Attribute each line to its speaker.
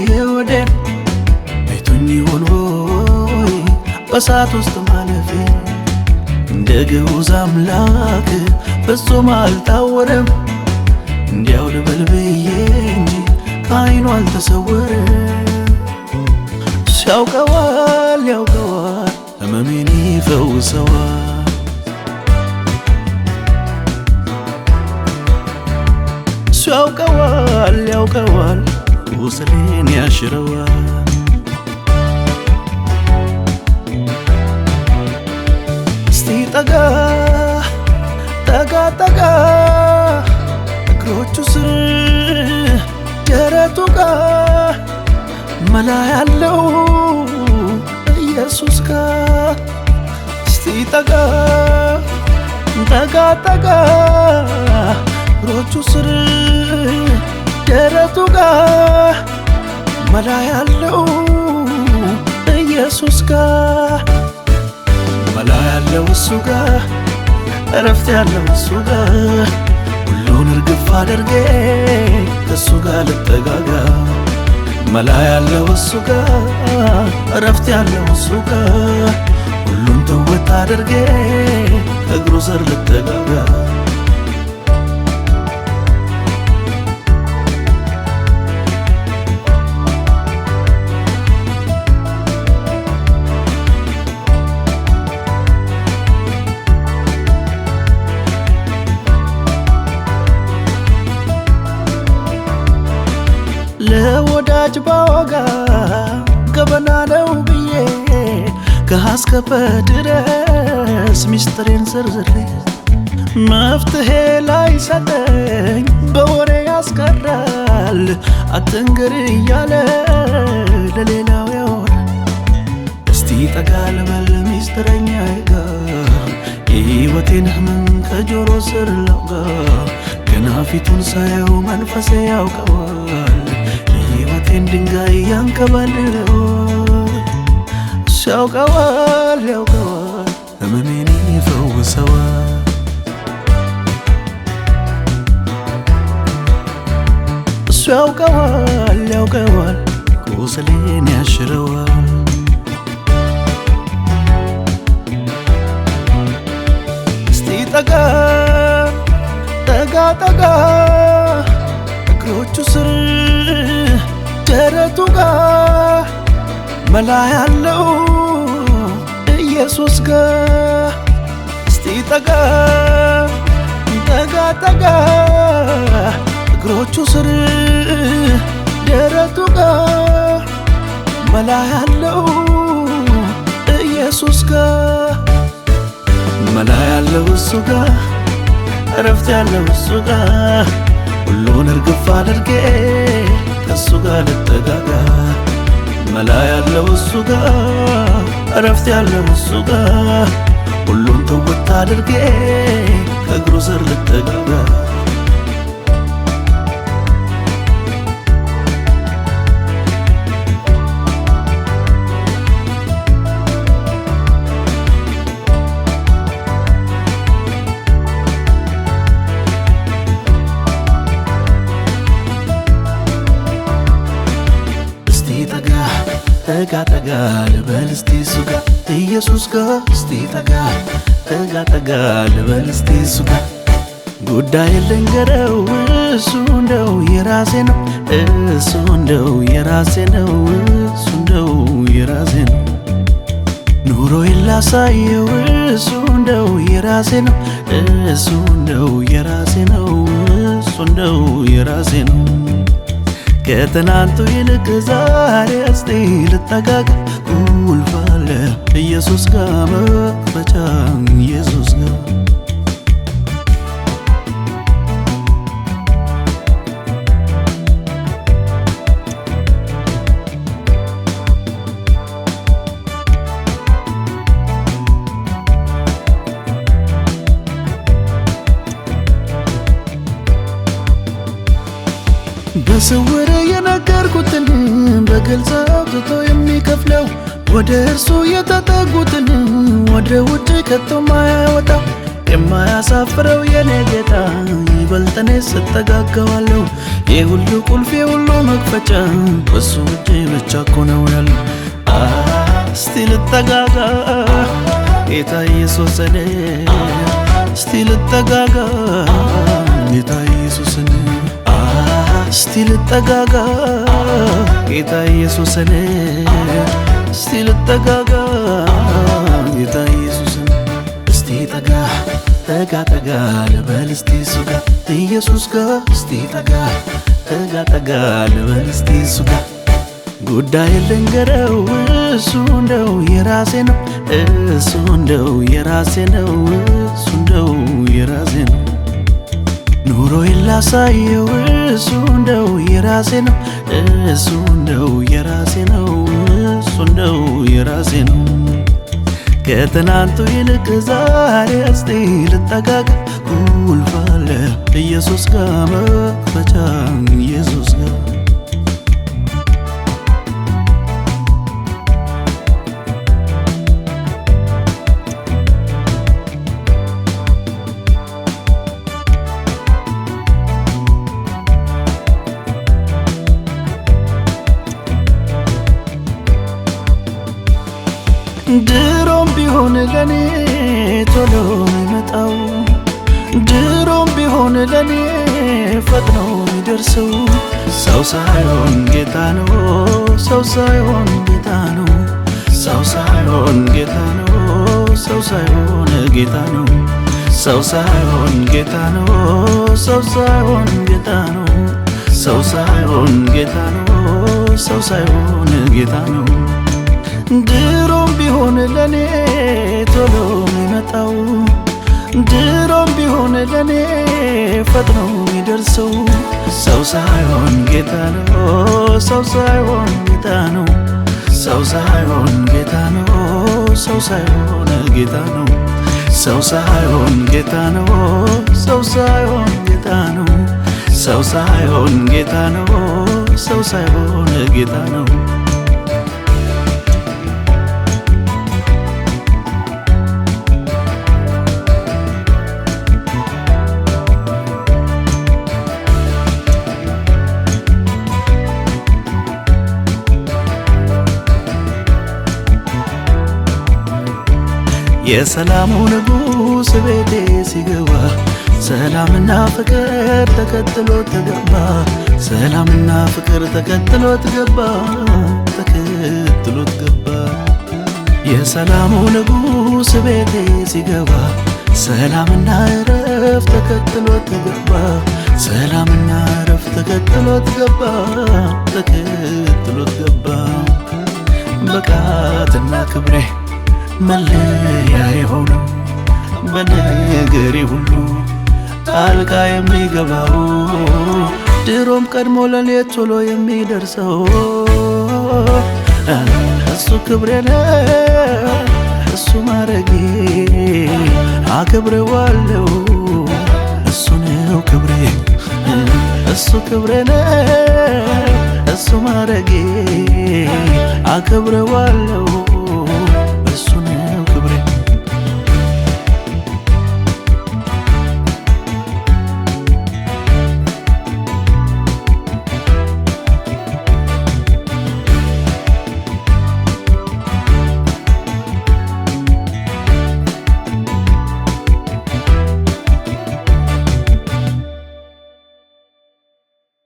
Speaker 1: ወዴን ቤቱኝ ይሆን ሆይ በሳት ውስጥ ማለፌ እንደ ግዑዝ አምላክ ፍጹም አልታወረም እንዲያው ልበል ብዬ እንጂ ከዓይኑ አልተሰወረም ሲያውቀዋል ያውቀዋል ሕመሜን ይፈውሰዋል ሲያውቀዋል ያውቀዋል ቁስሌን ያሽረዋል እስቲ ጠጋ ጠጋ ጠጋ እግሮቹ ስር ደረቱ ጋር መላ ያለው ኢየሱስ ጋር እስቲ ጠጋ ጠጋ ጠጋ እግሮቹ ስር ደረቱ ጋር መላ ያለው ኢየሱስ ጋር መላ ያለው እሱ ጋር እረፍት ያለው እሱ ጋር ሁሉን እርግፍ አድርጌ ከእሱ ጋር ልጠጋጋ መላ ያለው እሱ ጋር እረፍት ያለው እሱ ጋር ሁሉን ተወት አድርጌ እግሩ ስር ልጠጋጋ ለወዳጅ ባወጋ ገበና ነው ብዬ ከአስከፈ ድረስ ሚስጥሬን ዘርዝሬ መፍትሄ ላይ ሰጠኝ በወሬ ያስቀራል አትንገር እያለ ለሌላው ያወራል እስቲ ጠጋ ልበል ሚስጥረኛዬ ጋር የሕይወቴን ሕመም ከጆሮ ስር ላውጋ ገና ፊቱን ሳየው መንፈሴ ያውቀዋል የሕይወቴን ድንጋይ ያንከባልለው ሲያውቀዋል ያውቀዋል ሕመሜን ይፈውሰዋል እሱ ያውቀዋል ያውቀዋል ቁስሌን ያሽረዋል እስቲ ጠጋ ጠጋ ጠጋ እግሮቹ ስር ደረቱ ጋር መላ ያለው ኢየሱስ ጋር እስቲ ጠጋ ጠጋ ጠጋ እግሮቹ ስር ደረቱ ጋር መላ ያለው ኢየሱስ ጋር መላ ያለው እሱ ጋር እረፍት ያለው እሱ ጋር ሁሉን እርግፍ አድርጌ ከእሱ ጋር ልጠጋጋ መላ ያለው እሱ ጋር እረፍት ያለው እሱ ጋር ሁሉን ተወት አድርጌ ከእግሩ ስር ልጠጋጋ ጠጋ ጠጋ ልበል እስቲ እሱ ጋር ኢየሱስ ጋር እስቲ ጠጋ ጠጋ ጠጋ ልበል እስቲ እሱ ጋር ጉዳይ ልንገረው እሱ እንደው የራሴ ነው እሱ እንደው የራሴ ነው እሱ እንደው የራሴ ነው ኑሮዬን ላሳየው እሱ እንደው የራሴ ነው እሱ እንደው የራሴ ነው እሱ እንደው የራሴ ነው ከትናንቱ ይልቅ ዛሬ እስቲ ልጠጋጋ ቁልፍ አለ ኢየሱስ ጋር መክፈቻ ኢየሱስ ጋር በስውር የነገርኩትን በግልጽ አውጥቶ የሚከፍለው ወደ እርሱ የተጠጉትን ወደ ውጭ ከቶ ማያወጣው የማያሳፍረው የኔ ጌታ ይበልጥ እኔ ስጠጋጋዋለሁ የሁሉ ቁልፍ የሁሉ መክፈቻ በሱ እኮ ነው ያለው። እስቲ ልጠጋጋ ጌታ ኢየሱስን እስቲ ልጠጋጋ ጌታ ኢየሱስን እስቲ ልጠጋጋ ጌታ ኢየሱስን እስቲ ልጠጋጋ ጌታ ኢየሱስን እስቲ ጠጋ ጠጋ ጠጋ ልበል እስቲ እሱ ጋር ኢየሱስ ጋር እስቲ ጠጋ ጠጋ ጠጋ ልበል እስቲ እሱ ጋር ጉዳይ ልንገረው እሱ እንደው የራሴ ነው እሱ እንደው የራሴ ነው እሱ እንደው የራሴ ነው ኑሮዬን ላሳየው እሱ እንደው የራሴ ነው እሱ እንደው የራሴ ነው እሱ እንደው የራሴ ነው ከትናንቱ ይልቅ ዛሬ እስቲ ልጠጋጋ ቁልፍ አለ ኢየሱስ ጋር መክፈቻ ኢየሱስ ጋር ድሮም ቢሆን ለኔ ቶሎ የሚመጣው ድሮም ቢሆን ለኔ ፈጥኖ የሚደርሰው ሰው ሳይሆን ጌታ ነው ሰው ሳይሆን ጌታ ነው ሰው ሳይሆን ጌታ ነው ሰው ሳይሆን ጌታ ነው ሰው ሳይሆን ጌታ ነው ሰው ሳይሆን ጌታ ነው ሰው ሳይሆን ጌታ ነው ሰው ሳይሆን ጌታ ነው ድሮም ቢሆን ለኔ ቶሎ የሚመጣው ድሮም ቢሆን ለኔ ፈጥኖ የሚደርሰው ሰው ሳይሆን ጌታ ነው ሰው ሳይሆን ጌታ ነው ሰው ሳይሆን ጌታ ነው ሰው ሳይሆን ጌታ ነው ሰው ሳይሆን ጌታ ነው ሰው ሳይሆን ጌታ ነው ሰው ሳይሆን ጌታ ነው ሰው ሳይሆን ጌታ ነው የሰላሙ ንጉሥ ቤቴ ሲገባ ሰላምና ፍቅር ተከትሎት ገባ ሰላምና ፍቅር ተከትሎት ገባ ተከትሎት ገባ የሰላሙ ንጉሥ ቤቴ ሲገባ ሰላምና እረፍት ተከትሎት ገባ ሰላምና እረፍት ተከትሎት ገባ ተከትሎት ገባ ብቃትና ክብሬ መለያ የሆነው በነገሬ ሁሉ ጣልቃ የሚገባው ድሮም ቀድሞ ለኔ ቶሎ የሚደርሰው እሱ ክብሬ ነው እሱ ማረጌ አከብረዋለሁ እሱ ነው ክብሬ እሱ ክብሬ ነው እሱ ማረጌ አከብረዋለሁ